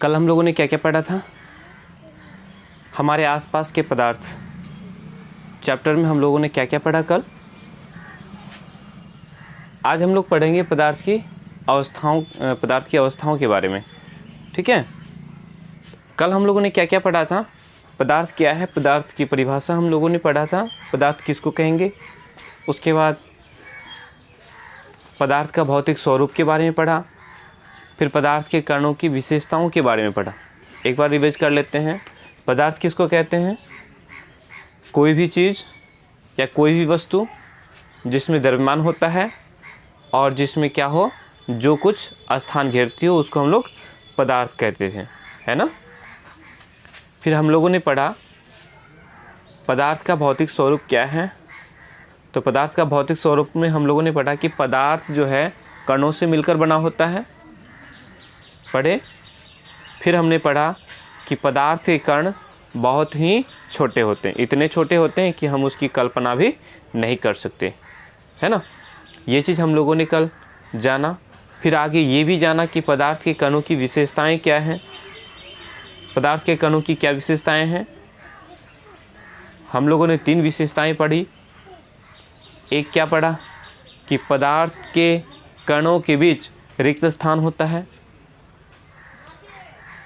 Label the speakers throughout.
Speaker 1: कल हम लोगों ने क्या क्या पढ़ा था? हमारे आसपास के पदार्थ चैप्टर में हम लोगों ने क्या क्या पढ़ा कल? आज हम लोग पढ़ेंगे पदार्थ की अवस्थाओं के बारे में। ठीक है, कल हम लोगों ने क्या क्या पढ़ा था? पदार्थ क्या है, पदार्थ की परिभाषा हम लोगों ने पढ़ा था, पदार्थ किसको कहेंगे। उसके बाद पदार्थ का भौतिक स्वरूप के बारे में पढ़ा, फिर पदार्थ के कणों की विशेषताओं के बारे में पढ़ा। एक बार रिवाइज कर लेते हैं। पदार्थ किसको कहते हैं? कोई भी चीज़ या कोई भी वस्तु जिसमें द्रव्यमान होता है और जिसमें क्या हो, जो कुछ स्थान घेरती हो, उसको हम लोग पदार्थ कहते थे, है ना। फिर हम लोगों ने पढ़ा पदार्थ का भौतिक स्वरूप क्या है। तो पदार्थ का भौतिक स्वरूप में हम लोगों ने पढ़ा कि पदार्थ जो है कणों से मिलकर बना होता है, पढ़े। फिर हमने पढ़ा कि पदार्थ के कण बहुत ही छोटे होते हैं, इतने छोटे होते हैं कि हम उसकी कल्पना भी नहीं कर सकते, है ना। ये चीज़ हम लोगों ने कल जाना। फिर आगे ये भी जाना कि पदार्थ के कणों की विशेषताएं क्या हैं। पदार्थ के कणों की क्या विशेषताएं हैं? हम लोगों ने 3 विशेषताएं पढ़ी। एक क्या पढ़ा कि पदार्थ के कणों के बीच रिक्त स्थान होता है,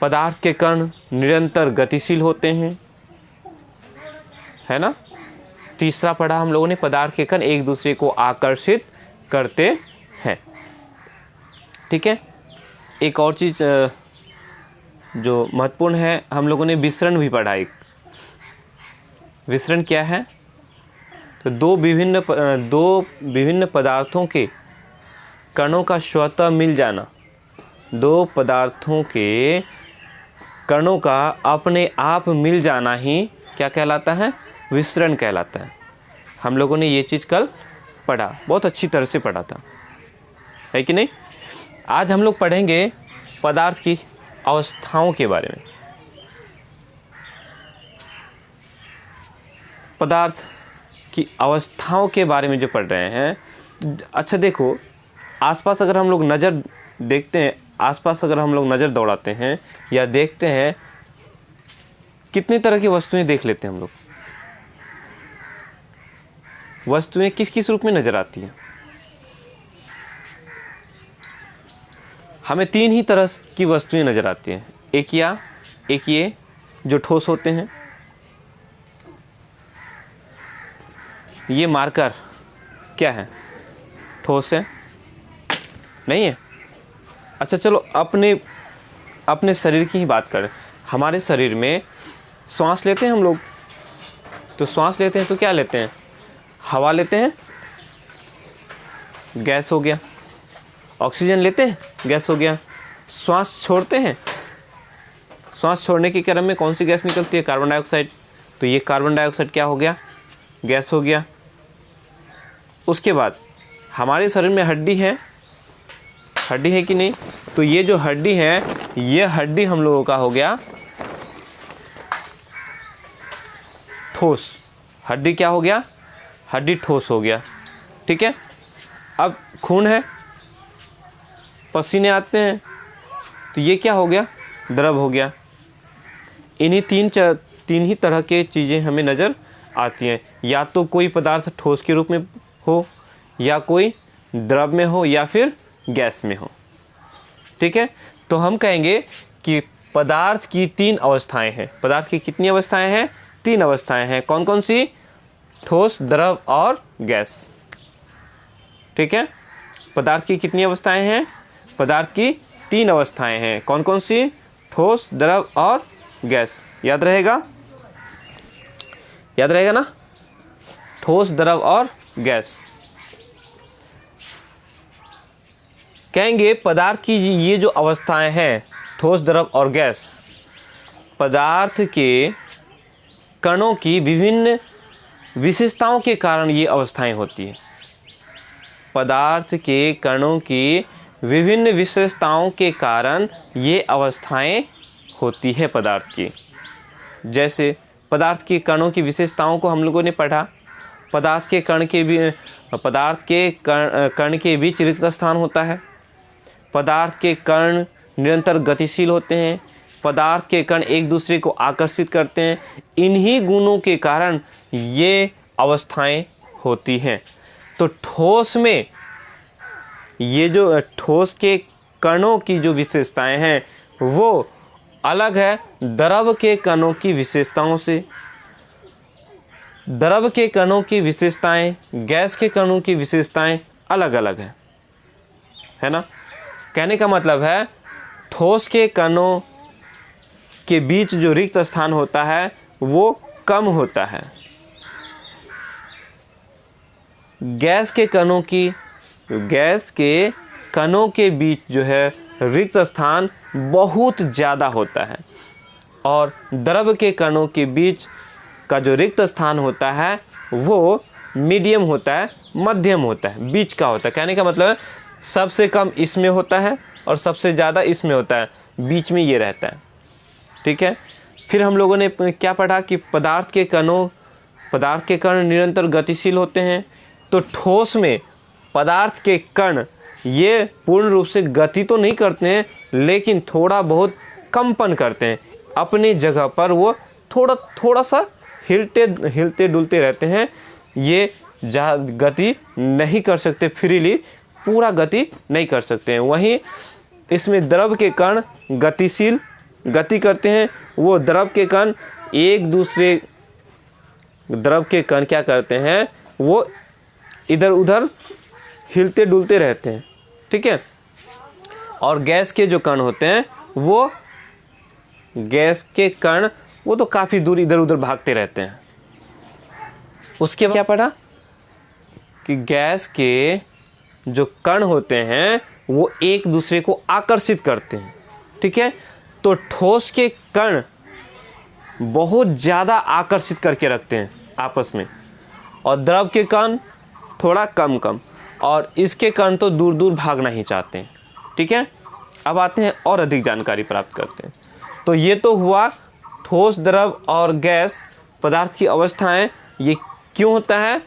Speaker 1: पदार्थ के कण निरंतर गतिशील होते हैं, है ना। तीसरा पढ़ा हम लोगों ने पदार्थ के कण एक दूसरे को आकर्षित करते हैं। ठीक है, एक और चीज़ जो महत्वपूर्ण है, हम लोगों ने विसरण भी पढ़ा। एक विसरण क्या है? तो दो विभिन्न पदार्थों के कणों का स्वतः मिल जाना, दो पदार्थों के कणों का अपने आप मिल जाना ही क्या कहलाता है? विसरण कहलाता है। हम लोगों ने ये चीज़ कल पढ़ा, बहुत अच्छी तरह से पढ़ा था, है कि नहीं। आज हम लोग पढ़ेंगे पदार्थ की अवस्थाओं के बारे में। पदार्थ की अवस्थाओं के बारे में जो पढ़ रहे हैं, अच्छा देखो, आसपास अगर हम लोग नज़र देखते हैं, आसपास अगर हम लोग नज़र दौड़ाते हैं या देखते हैं, कितनी तरह की वस्तुएं देख लेते हैं हम लोग। वस्तुएं किस किस रूप में नज़र आती हैं? हमें 3 ही तरह की वस्तुएं नज़र आती हैं। एक ये जो ठोस होते हैं, ये मार्कर क्या है? ठोस है? नहीं है? अच्छा चलो अपने शरीर की ही बात करें। हमारे शरीर में श्वास लेते हैं हम लोग, तो श्वास लेते हैं तो क्या लेते हैं? हवा लेते हैं, गैस हो गया। ऑक्सीजन लेते हैं, गैस हो गया। श्वास छोड़ते हैं, श्वास छोड़ने के क्रम में कौन सी गैस निकलती है? Carbon dioxide. तो ये कार्बन डाइऑक्साइड क्या हो गया? गैस हो गया। उसके बाद हमारे शरीर में हड्डी है कि नहीं? तो ये जो हड्डी है, ये हड्डी हम लोगों का हो गया ठोस। हड्डी क्या हो गया? हड्डी ठोस हो गया। ठीक है। अब खून है, पसीने आते हैं, तो ये क्या हो गया? द्रव हो गया। इन्हीं तीन ही तरह के चीज़ें हमें नज़र आती हैं। या तो कोई पदार्थ ठोस के रूप में हो, या कोई द्रव में हो, या फिर गैस में हो। ठीक है, तो हम कहेंगे कि पदार्थ की 3 अवस्थाएं हैं। पदार्थ की कितनी अवस्थाएं हैं? 3 अवस्थाएं हैं। कौन कौन सी? ठोस, द्रव और गैस। ठीक है, पदार्थ की कितनी अवस्थाएं हैं? पदार्थ की 3 अवस्थाएं हैं। कौन कौन सी? ठोस, द्रव और गैस। याद रहेगा ना? ठोस, द्रव और गैस। कहेंगे पदार्थ की ये जो अवस्थाएं हैं, ठोस, द्रव और गैस, पदार्थ के कणों की विभिन्न विशेषताओं के कारण ये अवस्थाएं होती हैं। पदार्थ के कणों की विभिन्न विशेषताओं के कारण ये अवस्थाएं होती है पदार्थ की। जैसे पदार्थ के कणों की विशेषताओं को हम लोगों ने पढ़ा। पदार्थ के कण के बीच रिक्त स्थान होता है। पदार्थ के कण निरंतर गतिशील होते हैं, पदार्थ के कण एक दूसरे को आकर्षित करते हैं। इन्हीं गुणों के कारण ये अवस्थाएं होती हैं। तो ठोस में ये जो ठोस के कणों की जो विशेषताएं हैं वो अलग है द्रव के कणों की विशेषताओं से। द्रव के कणों की विशेषताएं, गैस के कणों की विशेषताएं अलग अलग है ना। कहने का मतलब है ठोस के कणों के बीच जो रिक्त स्थान होता है वो कम होता है। गैस के कणों के बीच जो है रिक्त स्थान बहुत ज़्यादा होता है, और द्रव के कणों के बीच का जो रिक्त स्थान होता है वो मीडियम होता है, मध्यम होता है, बीच का होता है। कहने का मतलब है सबसे कम इसमें होता है और सबसे ज़्यादा इसमें होता है, बीच में ये रहता है। ठीक है। फिर हम लोगों ने क्या पढ़ा कि पदार्थ के कण निरंतर गतिशील होते हैं। तो ठोस में पदार्थ के कण ये पूर्ण रूप से गति तो नहीं करते हैं, लेकिन थोड़ा बहुत कंपन करते हैं। अपनी जगह पर वो थोड़ा सा हिलते डुलते रहते हैं। ये गति नहीं कर सकते, फ्रीली पूरा गति नहीं कर सकते हैं। वहीं इसमें द्रव के कण गति करते हैं। वो द्रव के कण क्या करते हैं, वो इधर उधर हिलते डुलते रहते हैं। ठीक है। और गैस के जो कण होते हैं वो तो काफ़ी दूर इधर उधर भागते रहते हैं। उसके बाद क्या पढ़ा कि गैस के जो कण होते हैं वो एक दूसरे को आकर्षित करते हैं। ठीक है। तो ठोस के कण बहुत ज़्यादा आकर्षित करके रखते हैं आपस में, और द्रव के कण थोड़ा कम, और इसके कण तो दूर दूर भागना ही चाहते हैं। ठीक है। अब आते हैं और अधिक जानकारी प्राप्त करते हैं। तो ये तो हुआ ठोस, द्रव और गैस पदार्थ की अवस्थाएं। ये क्यों होता है?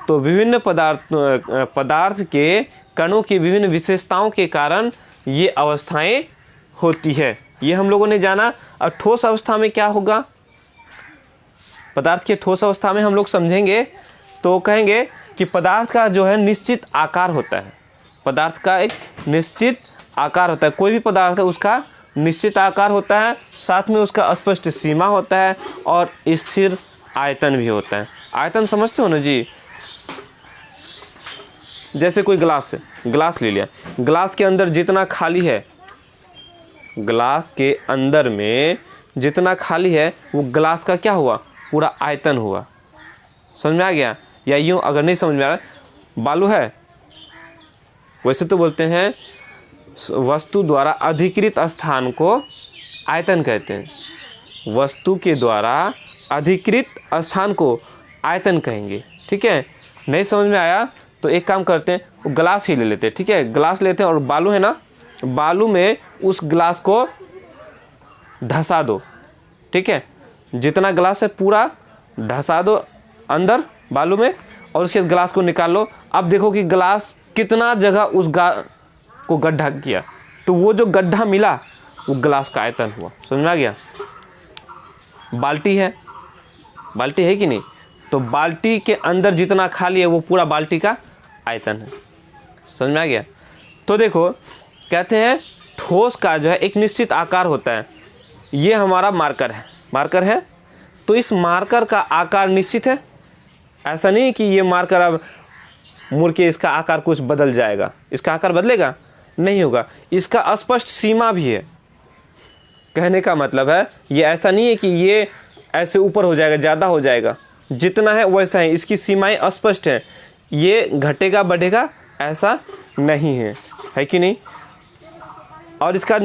Speaker 1: तो विभिन्न पदार्थ के कणों की विभिन्न विशेषताओं के कारण ये अवस्थाएं होती है। ये हम लोगों ने जाना। अब ठोस अवस्था में क्या होगा? पदार्थ के ठोस अवस्था में हम लोग समझेंगे तो कहेंगे कि पदार्थ का जो है निश्चित आकार होता है। पदार्थ का एक निश्चित आकार होता है। कोई भी पदार्थ है उसका निश्चित आकार होता है, साथ में उसका स्पष्ट सीमा होता है और स्थिर आयतन भी होता है। आयतन समझते हो ना जी? जैसे कोई ग्लास है, ग्लास ले लिया, ग्लास के अंदर जितना खाली है, ग्लास के अंदर में जितना खाली है वो ग्लास का क्या हुआ? पूरा आयतन हुआ। समझ में आ गया? या यूँ अगर नहीं समझ में आ रहा, बालू है, वैसे तो बोलते हैं वस्तु द्वारा अधिकृत स्थान को आयतन कहते हैं। वस्तु के द्वारा अधिकृत स्थान को आयतन कहेंगे। ठीक है। नहीं समझ में आया तो एक काम करते हैं, वो ग्लास ही ले लेते हैं। ठीक है। ग्लास लेते हैं और बालू है ना, बालू में उस ग्लास को धंसा दो। ठीक है। जितना ग्लास है पूरा धंसा दो अंदर बालू में, और उसके ग्लास को निकाल लो। अब देखो कि ग्लास कितना जगह उस को गड्ढा किया, तो वो जो गड्ढा मिला वो ग्लास का आयतन हुआ। समझ में आ गया? बाल्टी है कि नहीं? तो बाल्टी के अंदर जितना खाली है वो पूरा बाल्टी का आयतन है। समझ में आ गया? तो देखो कहते हैं ठोस का जो है एक निश्चित आकार होता है। ये हमारा मार्कर है, तो इस मार्कर का आकार निश्चित है। ऐसा नहीं कि ये मार्कर अब मुड़ के इसका आकार कुछ बदल जाएगा। इसका आकार बदलेगा? नहीं होगा। इसका स्पष्ट सीमा भी है। कहने का मतलब है ये ऐसा नहीं है कि ये ऐसे ऊपर हो जाएगा, ज़्यादा हो जाएगा, जितना है वैसा है। इसकी सीमाएं स्पष्ट हैं। ये घटेगा बढ़ेगा ऐसा नहीं है कि नहीं? और इसका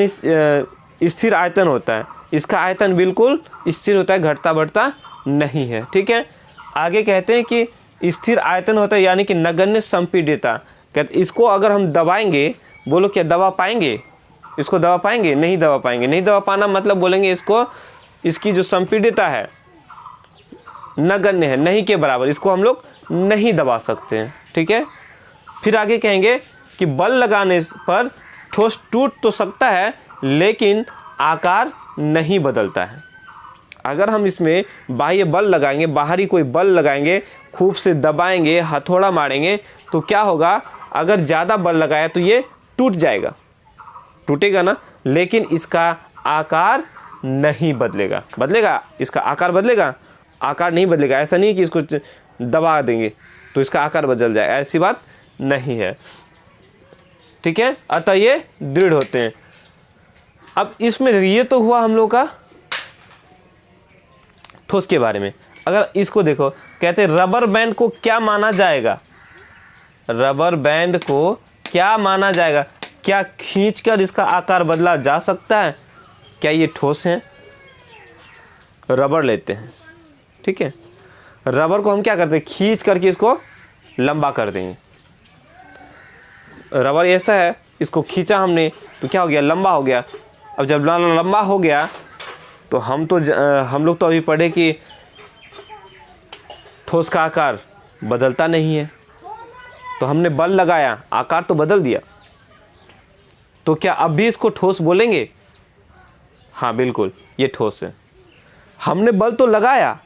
Speaker 1: स्थिर आयतन होता है। इसका आयतन बिल्कुल स्थिर होता है, घटता बढ़ता नहीं है। ठीक है। आगे कहते हैं कि स्थिर आयतन होता है, यानी कि नगण्य संपीड्यता। कहते इसको अगर हम दबाएंगे, बोलो क्या दबा पाएंगे? इसको दबा पाएंगे? नहीं दबा पाएंगे। नहीं दबा पाना मतलब बोलेंगे इसकी जो संपीड्यता है नगण्य है, नहीं के बराबर, इसको हम लोग नहीं दबा सकते हैं। ठीक है। फिर आगे कहेंगे कि बल लगाने पर ठोस टूट तो सकता है लेकिन आकार नहीं बदलता है। अगर हम इसमें बाह्य बल लगाएंगे, बाहरी कोई बल लगाएंगे, खूब से दबाएंगे, हथौड़ा मारेंगे, तो क्या होगा, अगर ज़्यादा बल लगाया तो ये टूट जाएगा, टूटेगा ना, लेकिन इसका आकार नहीं बदलेगा। बदलेगा? इसका आकार बदलेगा? आकार नहीं बदलेगा। ऐसा नहीं कि इसको दबा देंगे तो इसका आकार बदल जाए, ऐसी बात नहीं है। ठीक है, अतः ये दृढ़ होते हैं। अब इसमें ये तो हुआ हम लोग का ठोस के बारे में। अगर इसको देखो, कहते हैं रबर बैंड को क्या माना जाएगा? रबर बैंड को क्या माना जाएगा? क्या खींचकर इसका आकार बदला जा सकता है? क्या ये ठोस है? रबर लेते हैं, ठीक है, रबर को हम क्या करते हैं, खींच करके इसको लंबा कर देंगे। रबर ऐसा है, इसको खींचा हमने तो क्या हो गया, लंबा हो गया। अब जब लंबा हो गया तो हम लोग तो अभी पढ़े कि ठोस का आकार बदलता नहीं है, तो हमने बल लगाया, आकार तो बदल दिया, तो क्या अब भी इसको ठोस बोलेंगे? हाँ बिल्कुल, ये ठोस है। हमने बल तो लगाया,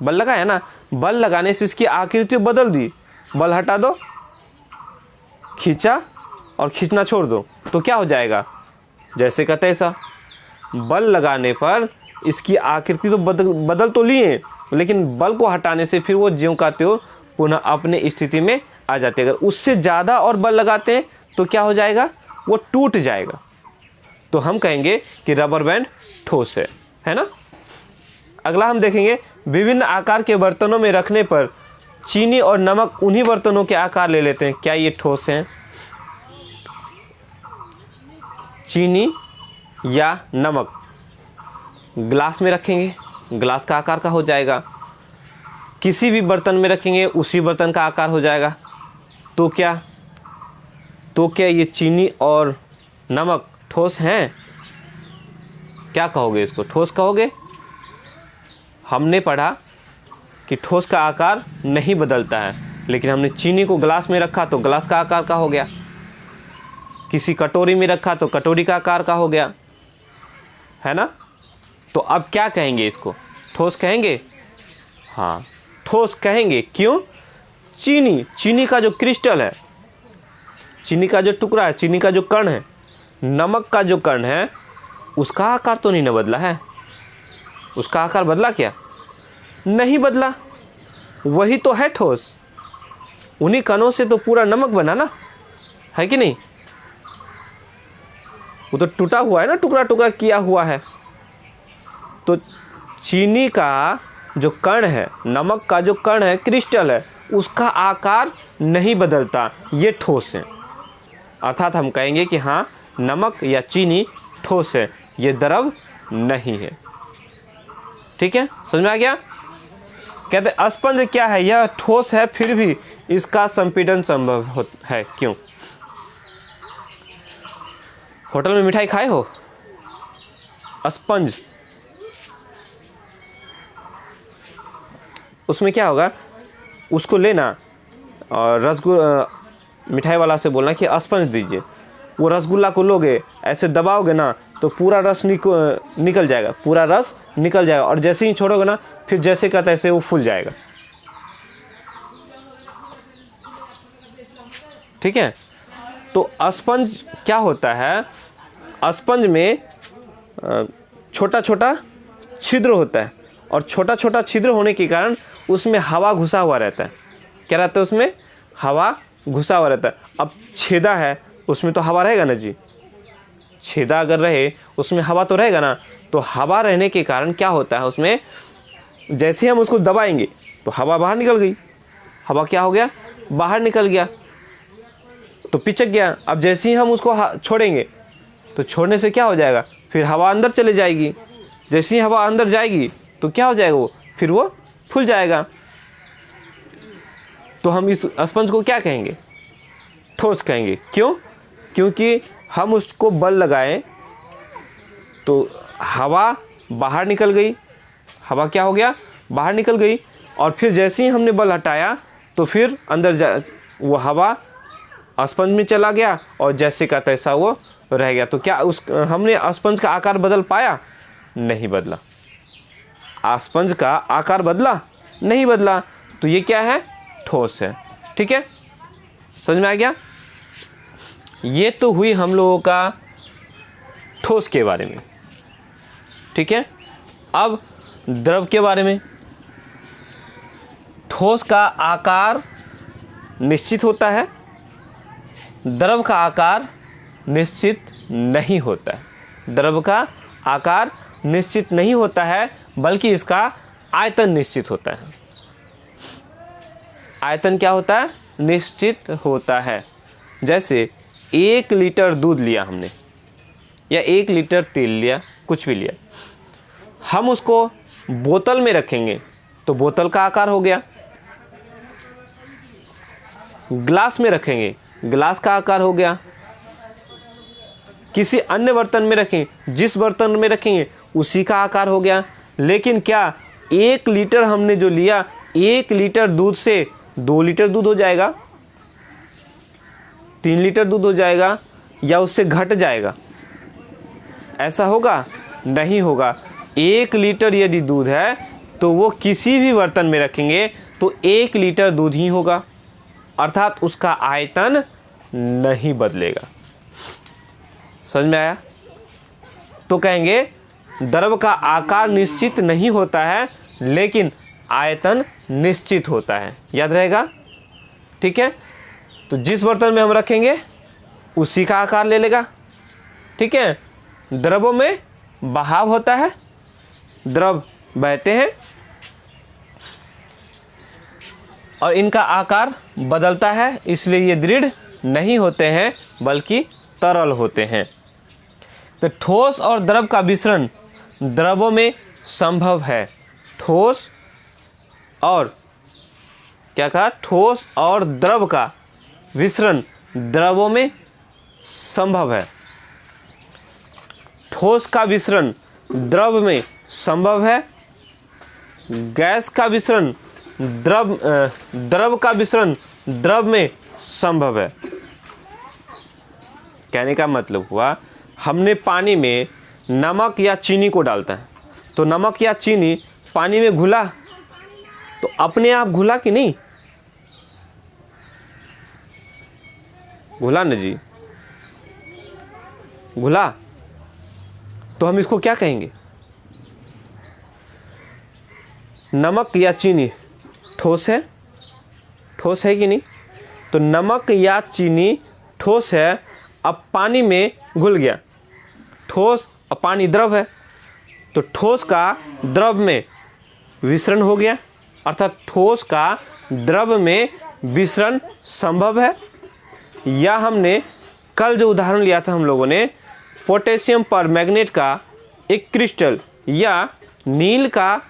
Speaker 1: बल लगाया ना, बल लगाने से इसकी आकृति बदल दी। बल हटा दो, खींचा और खींचना छोड़ दो तो क्या हो जाएगा, जैसे का तैसा। बल लगाने पर इसकी आकृति तो बदल तो लिए, लेकिन बल को हटाने से फिर वो ज्यों का त्यों पुनः अपने स्थिति में आ जाते हैं। अगर उससे ज़्यादा और बल लगाते हैं तो क्या हो जाएगा, वो टूट जाएगा। तो हम कहेंगे कि रबर बैंड ठोस है ना। अगला हम देखेंगे, विभिन्न आकार के बर्तनों में रखने पर चीनी और नमक उन्हीं बर्तनों के आकार ले लेते हैं। क्या ये ठोस हैं? चीनी या नमक ग्लास में रखेंगे, ग्लास का आकार का हो जाएगा। किसी भी बर्तन में रखेंगे, उसी बर्तन का आकार हो जाएगा। तो क्या ये चीनी और नमक ठोस हैं? क्या कहोगे, इसको ठोस कहोगे? हमने पढ़ा कि ठोस का आकार नहीं बदलता है, लेकिन हमने चीनी को ग्लास में रखा तो ग्लास का आकार का हो गया, किसी कटोरी में रखा तो कटोरी का आकार का हो गया, है ना। तो अब क्या कहेंगे, इसको ठोस कहेंगे? हाँ, ठोस कहेंगे। क्यों? चीनी का जो क्रिस्टल है, चीनी का जो टुकड़ा है, चीनी का जो कण है, नमक का जो कण है, उसका आकार तो नहीं न बदला है। उसका आकार बदला क्या? नहीं बदला, वही तो है ठोस। उन्हीं कणों से तो पूरा नमक बना ना, है कि नहीं। वो तो टूटा हुआ है ना, टुकड़ा टुकड़ा किया हुआ है। तो चीनी का जो कण है, नमक का जो कण है, क्रिस्टल है, उसका आकार नहीं बदलता, ये ठोस है। अर्थात हम कहेंगे कि हाँ, नमक या चीनी ठोस है, ये द्रव नहीं है। ठीक है, समझ में आ गया। कहते स्पंज क्या है? यह ठोस है, फिर भी इसका संपीड़न संभव है। क्यों? होटल में मिठाई खाए हो? स्पंज, उसमें क्या होगा, उसको लेना और मिठाई वाला से बोलना कि स्पंज दीजिए। वो रसगुल्ला को लोगे, ऐसे दबाओगे ना तो पूरा रस निकल जाएगा, पूरा रस निकल जाएगा, और जैसे ही छोड़ोगे ना, फिर जैसे का तैसे वो फूल जाएगा। ठीक है। तो स्पंज क्या होता है, स्पंज में छोटा छोटा छिद्र होता है, और छोटा छोटा छिद्र होने के कारण उसमें हवा घुसा हुआ रहता है। क्या रहता है उसमें? हवा घुसा हुआ रहता है। अब छेदा है, उसमें तो हवा रहेगा ना जी, छेदा अगर रहे उसमें हवा तो रहेगा ना। तो हवा रहने के कारण क्या होता है, उसमें जैसे हम उसको दबाएंगे तो हवा बाहर निकल गई, हवा क्या हो गया, बाहर निकल गया, तो पिचक गया। अब जैसे ही हम उसको छोड़ेंगे तो छोड़ने से क्या हो जाएगा, फिर हवा अंदर चले जाएगी। जैसे ही हवा अंदर जाएगी तो क्या हो जाएगा, वो फिर वो फूल जाएगा। तो हम इस स्पंज को क्या कहेंगे, ठोस कहेंगे। क्यों? क्योंकि हम उसको बल लगाएं तो हवा बाहर निकल गई, हवा क्या हो गया, बाहर निकल गई, और फिर जैसे ही हमने बल हटाया तो फिर अंदर वो हवा स्पंज में चला गया और जैसे का तैसा वो रह गया। तो क्या उस हमने स्पंज का आकार बदल पाया? नहीं बदला। स्पंज का आकार बदला? नहीं बदला। तो ये क्या है? ठोस है। ठीक है, समझ में आ गया? ये तो हुई हम लोगों का ठोस के बारे में। ठीक है, अब द्रव के बारे में। ठोस का आकार निश्चित होता है, द्रव का आकार निश्चित नहीं होता है। द्रव का आकार निश्चित नहीं होता है, बल्कि इसका आयतन निश्चित होता है। आयतन क्या होता है? निश्चित होता है। जैसे 1 लीटर दूध लिया हमने, या 1 लीटर तेल लिया, कुछ भी लिया, हम उसको बोतल में रखेंगे तो बोतल का आकार हो गया। ग्लास में रखेंगे, ग्लास का आकार हो गया। किसी अन्य बर्तन में रखें, जिस बर्तन में रखेंगे उसी का आकार हो गया। लेकिन क्या 1 लीटर हमने जो लिया, 1 लीटर दूध से 2 लीटर दूध हो जाएगा, 3 लीटर दूध हो जाएगा, या उससे घट जाएगा? ऐसा होगा? नहीं होगा। 1 लीटर यदि दूध है तो वो किसी भी बर्तन में रखेंगे तो 1 लीटर दूध ही होगा, अर्थात उसका आयतन नहीं बदलेगा। समझ में आया? तो कहेंगे द्रव का आकार निश्चित नहीं होता है, लेकिन आयतन निश्चित होता है। याद रहेगा? ठीक है, तो जिस बर्तन में हम रखेंगे उसी का आकार ले लेगा। ठीक है, द्रवों में बहाव होता है, द्रव बहते हैं और इनका आकार बदलता है, इसलिए ये दृढ़ नहीं होते हैं बल्कि तरल होते हैं। तो ठोस और द्रव का मिश्रण द्रवों में संभव है। ठोस और क्या कहा? ठोस और द्रव का मिश्रण द्रवों में संभव है। ठोस का मिश्रण द्रव में संभव है। गैस का मिश्रण द्रव का मिश्रण द्रव में संभव है। कहने का मतलब हुआ, हमने पानी में नमक या चीनी को डालता है, तो नमक या चीनी पानी में घुला तो अपने आप घुला कि नहीं? घुला ना जी, घुला। तो हम इसको क्या कहेंगे? नमक या चीनी ठोस है? ठोस है कि नहीं? तो नमक या चीनी ठोस है, अब पानी में घुल गया। ठोस और पानी द्रव है, तो ठोस का द्रव में विसरण हो गया, अर्थात ठोस का द्रव में विसरण संभव है। या हमने कल जो उदाहरण लिया था हम लोगों ने, पोटेशियम परमैंगनेट का एक क्रिस्टल या नील का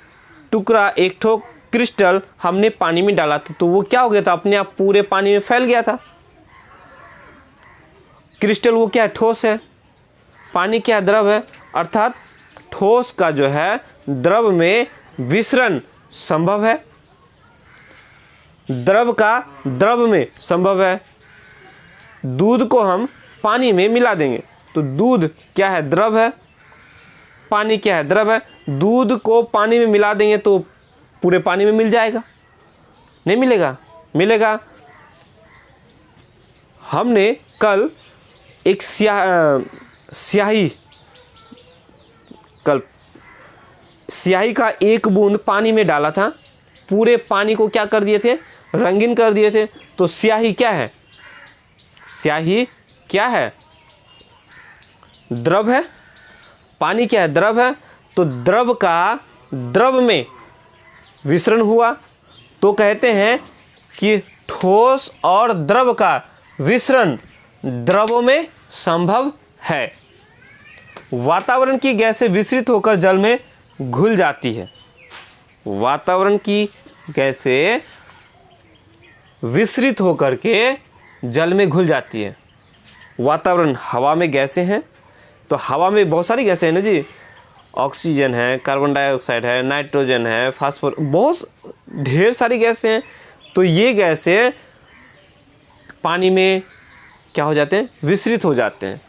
Speaker 1: टुकड़ा, एक ठो क्रिस्टल हमने पानी में डाला था, तो वो क्या हो गया था? अपने आप पूरे पानी में फैल गया था। क्रिस्टल वो क्या है? ठोस है। पानी क्या है? द्रव है। अर्थात ठोस का जो है द्रव में विसरण संभव है, द्रव का द्रव में संभव है। दूध को हम पानी में मिला देंगे तो दूध क्या है? द्रव है। पानी क्या है? द्रव है। दूध को पानी में मिला देंगे तो पूरे पानी में मिल जाएगा? नहीं मिलेगा? मिलेगा। हमने कल एक स्याही का एक बूंद पानी में डाला था, पूरे पानी को क्या कर दिए थे? रंगीन कर दिए थे। तो स्याही क्या है? स्याही क्या है? द्रव है। पानी क्या है? द्रव है। तो द्रव का द्रव में विसरण हुआ, तो कहते हैं कि ठोस और द्रव का विसरण द्रवों में संभव है। वातावरण की गैसें विसरित होकर जल में घुल जाती है। वातावरण की गैसें विसरित होकर के जल में घुल जाती है। वातावरण, हवा में गैसें हैं, तो हवा में बहुत सारी गैसें हैं ना जी। ऑक्सीजन है, कार्बन डाइऑक्साइड है, नाइट्रोजन है, फास्फोर, बहुत ढेर सारी गैसें हैं। तो ये गैसें पानी में क्या हो जाते हैं, विसरित हो जाते हैं।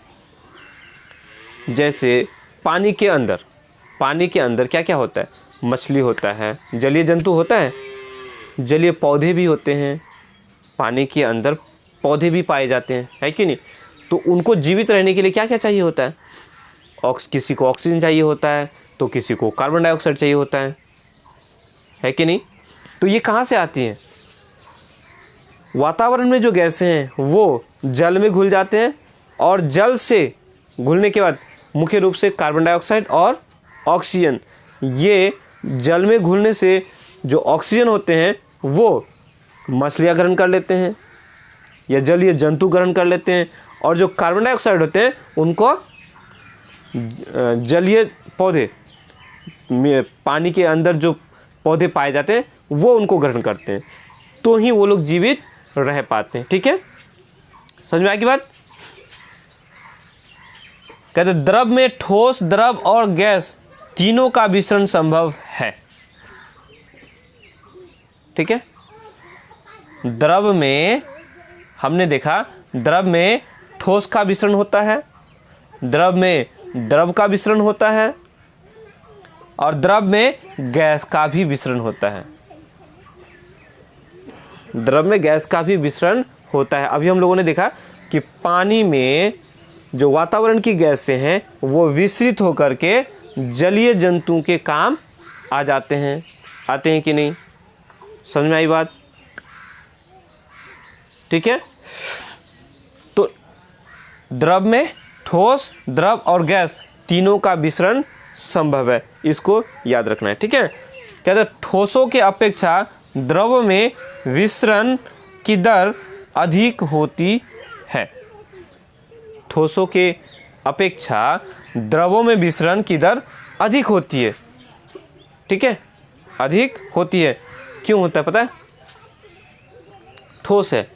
Speaker 1: जैसे पानी के अंदर क्या क्या होता है, मछली होता है, जलीय जंतु होता है, जलीय पौधे भी होते हैं, पानी के अंदर पौधे भी पाए जाते हैं, है कि नहीं। तो उनको जीवित रहने के लिए क्या क्या चाहिए होता है, किसी को ऑक्सीजन चाहिए होता है, तो किसी को कार्बन डाइऑक्साइड चाहिए होता है कि नहीं। तो ये कहाँ से आती हैं, वातावरण में जो गैसें हैं वो जल में घुल जाते हैं, और जल से घुलने के बाद मुख्य रूप से कार्बन डाइऑक्साइड और ऑक्सीजन, ये जल में घुलने से जो ऑक्सीजन होते हैं वो मछलियाँ ग्रहण कर लेते हैं या जलीय जंतु ग्रहण कर लेते हैं, और जो कार्बन डाइऑक्साइड होते हैं उनको जलीय पौधे, पानी के अंदर जो पौधे पाए जाते हैं वो उनको ग्रहण करते हैं, तो ही वो लोग जीवित रह पाते हैं। ठीक है, समझ में आ गई बात। कहते द्रव में ठोस, द्रव और गैस तीनों का मिश्रण संभव है। ठीक है, द्रव में हमने देखा, द्रव में ठोस का मिश्रण होता है, द्रव में द्रव का मिश्रण होता है, और द्रव में गैस का भी मिश्रण होता है। द्रव में गैस का भी मिश्रण होता है। अभी हम लोगों ने देखा कि पानी में जो वातावरण की गैसें हैं वो विसरित होकर के जलीय जंतुओं के काम आ जाते हैं, आते हैं कि नहीं, समझ में आई बात। ठीक है, तो द्रव में ठोस, द्रव और गैस तीनों का मिश्रण संभव है, इसको याद रखना है। ठीक है, कहते ठोसों के अपेक्षा द्रव में विसरण की दर अधिक होती है। ठोसों के अपेक्षा द्रवों में विसरण की दर अधिक होती है। ठीक है, अधिक होती है। क्यों होता है पता है, ठोस है,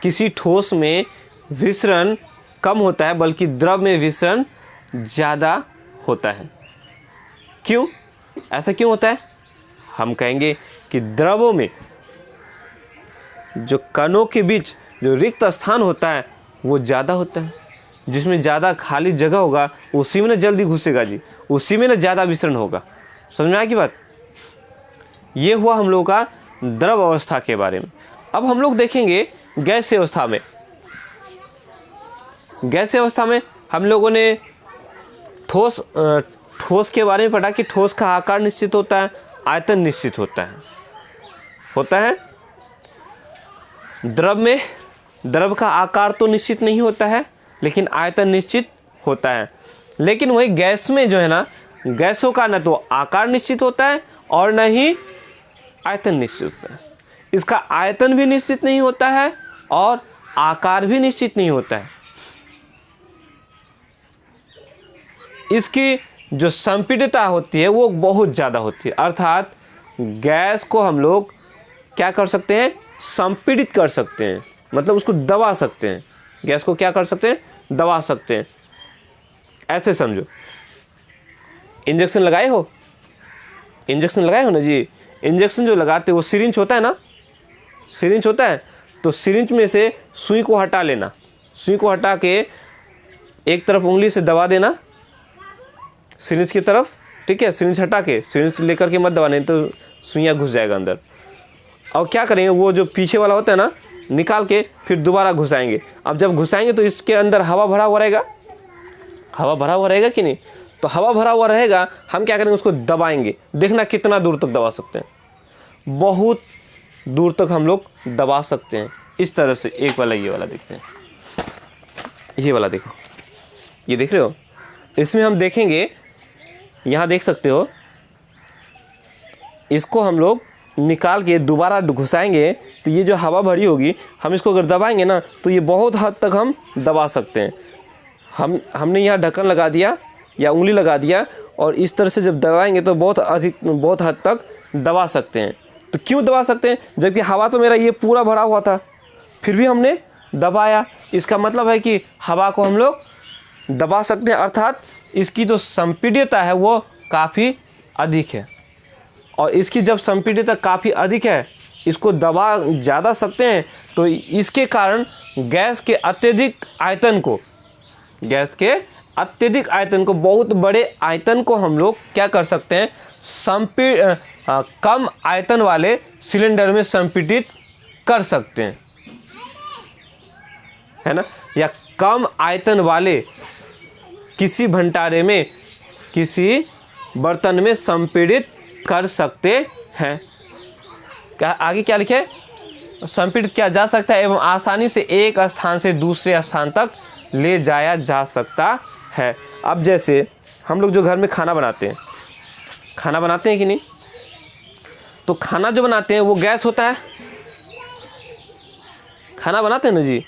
Speaker 1: किसी ठोस में विसरण कम होता है बल्कि द्रव में विसरण ज़्यादा होता है। क्यों, ऐसा क्यों होता है, हम कहेंगे कि द्रवों में जो कणों के बीच जो रिक्त स्थान होता है वो ज़्यादा होता है, जिसमें ज़्यादा खाली जगह होगा उसी में ना जल्दी घुसेगा जी, उसी में ना ज़्यादा विसरण होगा। समझ में आ गई बात। ये हुआ हम लोगों का द्रव अवस्था के बारे में। अब हम लोग देखेंगे गैस अवस्था में। गैस अवस्था में हम लोगों ने ठोस के बारे में पढ़ा कि ठोस का आकार निश्चित होता है, आयतन निश्चित होता है। द्रव में द्रव का आकार तो निश्चित नहीं होता है लेकिन आयतन निश्चित होता है। लेकिन वही गैस में जो है ना, गैसों का न तो आकार निश्चित होता है और न ही आयतन निश्चित होता है। इसका आयतन भी निश्चित नहीं होता है और आकार भी निश्चित नहीं होता है। इसकी जो संपीडितता होती है वो बहुत ज़्यादा होती है, अर्थात गैस को हम लोग क्या कर सकते हैं, संपीड़ित कर सकते हैं, मतलब उसको दबा सकते हैं। गैस को क्या कर सकते हैं, दबा सकते हैं। ऐसे समझो, इंजेक्शन लगाए हो ना जी। इंजेक्शन जो लगाते हो वो सिरिंज होता है ना, सिरिंज होता है, तो सिरिंज में से सुई को हटा लेना, सुई को हटा के एक तरफ उंगली से दबा देना सिरिंज की तरफ। ठीक है, सिरिंज हटा के, सिरिंज लेकर के मत दबाने तो सुइयाँ घुस जाएगा अंदर। और क्या करेंगे, वो जो पीछे वाला होता है ना, निकाल के फिर दोबारा घुसाएंगे। अब जब घुसाएंगे तो इसके अंदर हवा भरा हुआ रहेगा, हवा भरा हुआ रहेगा कि नहीं, तो हवा भरा हुआ रहेगा। हम क्या करेंगे, उसको दबाएंगे। देखना कितना दूर तक दबा सकते हैं, बहुत दूर तक हम लोग दबा सकते हैं। इस तरह से एक वाला, ये वाला देखते हैं, ये वाला देखो, ये देख रहे हो, इसमें हम देखेंगे, यहाँ देख सकते हो, इसको हम लोग निकाल के दोबारा घुसाएंगे तो ये जो हवा भरी होगी, हम इसको अगर दबाएंगे ना तो ये बहुत हद तक हम दबा सकते हैं। हमने यहाँ ढक्कन लगा दिया या उंगली लगा दिया और इस तरह से जब दबाएंगे तो बहुत हद तक दबा सकते हैं। तो क्यों दबा सकते हैं, जबकि हवा तो मेरा ये पूरा भरा हुआ था, फिर भी हमने दबाया। इसका मतलब है कि हवा को हम लोग दबा सकते हैं, अर्थात इसकी जो संपीड्यता है वो काफ़ी अधिक है। और इसकी जब संपीड्यता काफ़ी अधिक है, इसको दबा ज़्यादा सकते हैं, तो इसके कारण गैस के अत्यधिक आयतन को बहुत बड़े आयतन को हम लोग क्या कर सकते हैं, कम आयतन वाले सिलेंडर में संपीड़ित कर सकते हैं, है ना, या कम आयतन वाले किसी भंडारे में, किसी बर्तन में संपीड़ित कर सकते हैं। क्या आगे क्या लिखे, संपीड़ित किया जा सकता है एवं आसानी से एक स्थान से दूसरे स्थान तक ले जाया जा सकता है। अब जैसे हम लोग जो घर में खाना बनाते हैं कि नहीं, तो खाना जो बनाते हैं वो गैस होता है, खाना बनाते हैं ना जी,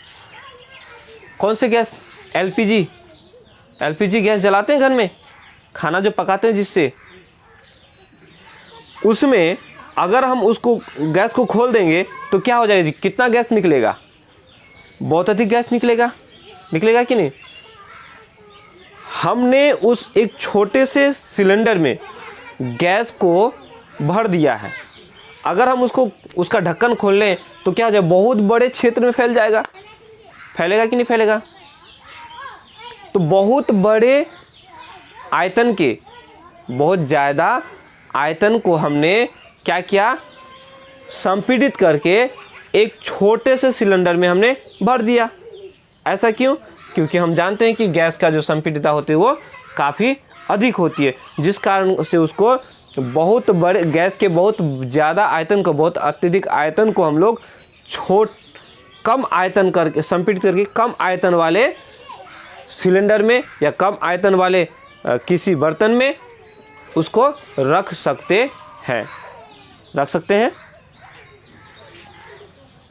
Speaker 1: कौन से गैस, एलपीजी गैस जलाते हैं घर में, खाना जो पकाते हैं जिससे, उसमें अगर हम उसको गैस को खोल देंगे तो क्या हो जाएगा जी, कितना गैस निकलेगा, बहुत अधिक गैस निकलेगा कि नहीं। हमने उस एक छोटे से सिलेंडर में गैस को भर दिया है, अगर हम उसका ढक्कन खोल लें तो क्या हो जाएगा, बहुत बड़े क्षेत्र में फैल जाएगा, फैलेगा कि नहीं फैलेगा। तो बहुत बड़े आयतन के, बहुत ज़्यादा आयतन को हमने क्या किया, संपीड़ित करके एक छोटे से सिलेंडर में हमने भर दिया। ऐसा क्यों, क्योंकि हम जानते हैं कि गैस का जो संपीड़ितता होती है वो काफ़ी अधिक होती है, जिस कारण से उसको बहुत बड़े गैस के बहुत ज़्यादा आयतन को, बहुत अत्यधिक आयतन को हम लोग कम आयतन करके संपीड़ित करके कम आयतन वाले सिलेंडर में या कम आयतन वाले किसी बर्तन में उसको रख सकते हैं।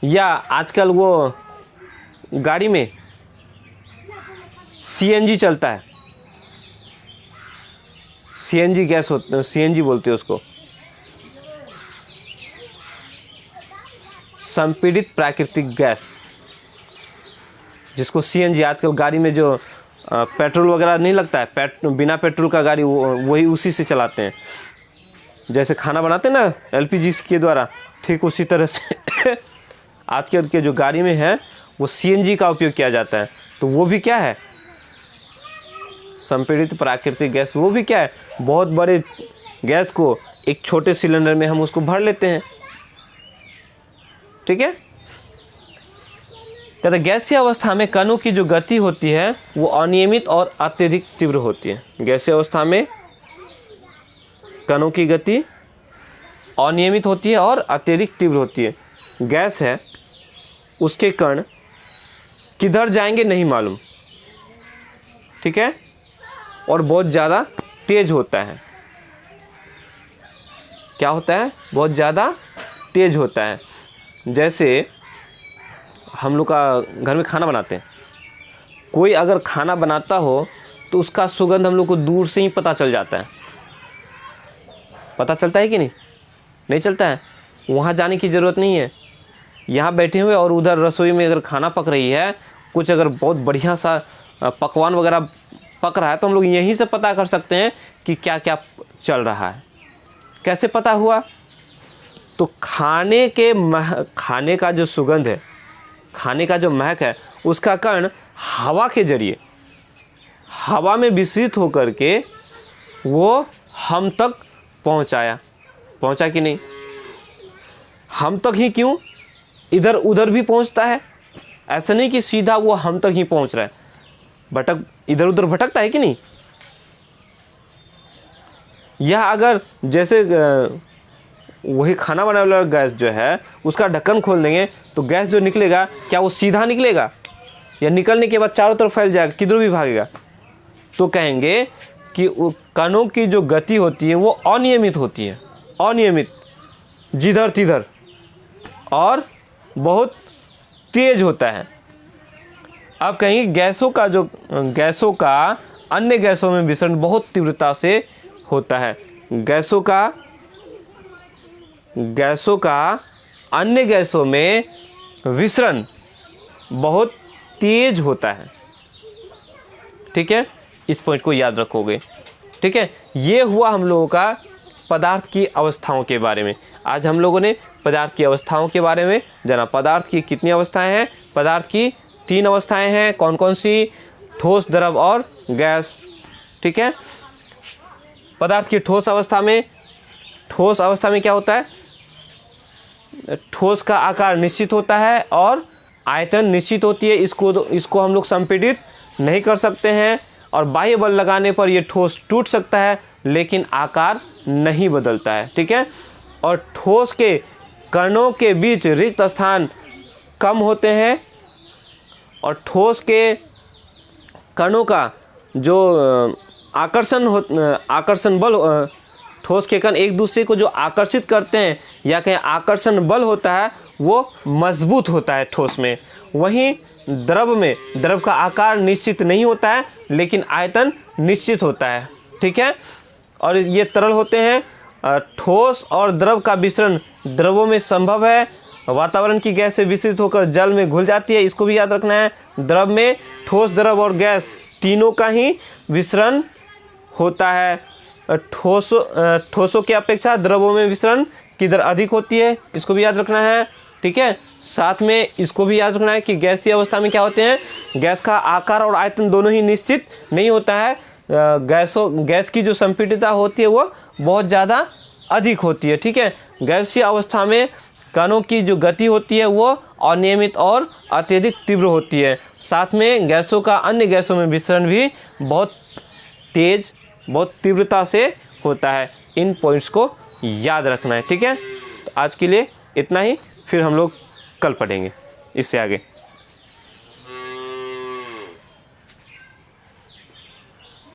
Speaker 1: या आजकल वो गाड़ी में सीएनजी चलता है, सीएनजी गैस होता है, सीएनजी बोलते हैं उसको, संपीड़ित प्राकृतिक गैस, जिसको सीएनजी, आजकल गाड़ी में जो पेट्रोल वगैरह नहीं लगता है, बिना पेट्रोल का गाड़ी वही उसी से चलाते हैं। जैसे खाना बनाते हैं ना एलपीजी के द्वारा, ठीक उसी तरह से आजकल के जो गाड़ी में है वो सीएनजी का उपयोग किया जाता है। तो वो भी क्या है, संपीड़ित प्राकृतिक गैस, वो भी क्या है, बहुत बड़े गैस को एक छोटे सिलेंडर में हम उसको भर लेते हैं। ठीक है, कहते गैसीय अवस्था में कणों की जो गति होती है वो अनियमित और अत्यधिक तीव्र होती है। गैसीय अवस्था में कणों की गति अनियमित होती है और अत्यधिक तीव्र होती है। गैस है, उसके कण किधर जाएंगे नहीं मालूम, ठीक है, और बहुत ज़्यादा तेज होता है। क्या होता है, बहुत ज़्यादा तेज होता है। जैसे हम लोग का घर में खाना बनाते हैं, कोई अगर खाना बनाता हो तो उसका सुगंध हम लोग को दूर से ही पता चल जाता है। पता चलता है कि नहीं, नहीं चलता है, वहाँ जाने की ज़रूरत नहीं है। यहाँ बैठे हुए और उधर रसोई में अगर खाना पक रही है, कुछ अगर बहुत बढ़िया सा पकवान वगैरह पक रहा है, तो हम लोग यहीं से पता कर सकते हैं कि क्या क्या चल रहा है। कैसे पता हुआ, तो खाने का जो सुगंध है, खाने का जो महक है, उसका कण हवा के जरिए, हवा में विसरित होकर के वो हम तक पहुंचा कि नहीं। हम तक ही क्यों, इधर उधर भी पहुंचता है, ऐसा नहीं कि सीधा वो हम तक ही पहुंच रहा है, इधर उधर भटकता है कि नहीं। यह अगर जैसे वही खाना बनाने वाला गैस जो है उसका ढक्कन खोल देंगे तो गैस जो निकलेगा, क्या वो सीधा निकलेगा या निकलने के बाद चारों तरफ फैल जाएगा, किधर भी भागेगा। तो कहेंगे कि कणों की जो गति होती है वो अनियमित होती है, अनियमित, जिधर तिधर, और बहुत तेज होता है। अब कहेंगे गैसों का अन्य गैसों में विसरण बहुत तीव्रता से होता है। गैसों का अन्य गैसों में विसरण बहुत तेज होता है। ठीक है, इस पॉइंट को याद रखोगे। ठीक है, ये हुआ हम लोगों का पदार्थ की अवस्थाओं के बारे में। आज हम लोगों ने पदार्थ की अवस्थाओं के बारे में जाना। पदार्थ की कितनी अवस्थाएं हैं? पदार्थ की 3 अवस्थाएं हैं। कौन कौन सी? ठोस, द्रव और गैस। ठीक है। पदार्थ की ठोस अवस्था में क्या होता है? ठोस का आकार निश्चित होता है और आयतन निश्चित होती है। इसको हम लोग संपीड़ित नहीं कर सकते हैं और बाह्य बल लगाने पर यह ठोस टूट सकता है, लेकिन आकार नहीं बदलता है। ठीक है। और ठोस के कणों के बीच रिक्त स्थान कम होते हैं और ठोस के कणों का जो आकर्षण बल, ठोस के कण एक दूसरे को जो आकर्षित करते हैं या कहें आकर्षण बल होता है, वो मजबूत होता है ठोस में। वहीं द्रव का आकार निश्चित नहीं होता है, लेकिन आयतन निश्चित होता है। ठीक है। और ये तरल होते हैं। ठोस और द्रव का मिश्रण द्रवों में संभव है। वातावरण की गैस से विस्तृत होकर जल में घुल जाती है, इसको भी याद रखना है। द्रव में ठोस, द्रव और गैस तीनों का ही विसरण होता है। ठोसों की अपेक्षा द्रवों में विसरण की दर अधिक होती है, इसको भी याद रखना है। ठीक है। साथ में इसको भी याद रखना है कि गैसीय अवस्था में क्या होते हैं? गैस का आकार और आयतन दोनों ही निश्चित नहीं होता है। गैस की जो संपीड़ितता होती है वो बहुत ज़्यादा अधिक होती है। ठीक है। गैसीय अवस्था में कणों की जो गति होती है वो अनियमित और अत्यधिक तीव्र होती है। साथ में गैसों का अन्य गैसों में विसरण भी बहुत तेज, बहुत तीव्रता से होता है। इन पॉइंट्स को याद रखना है। ठीक है। तो आज के लिए इतना ही, फिर हम लोग कल पढ़ेंगे इससे आगे।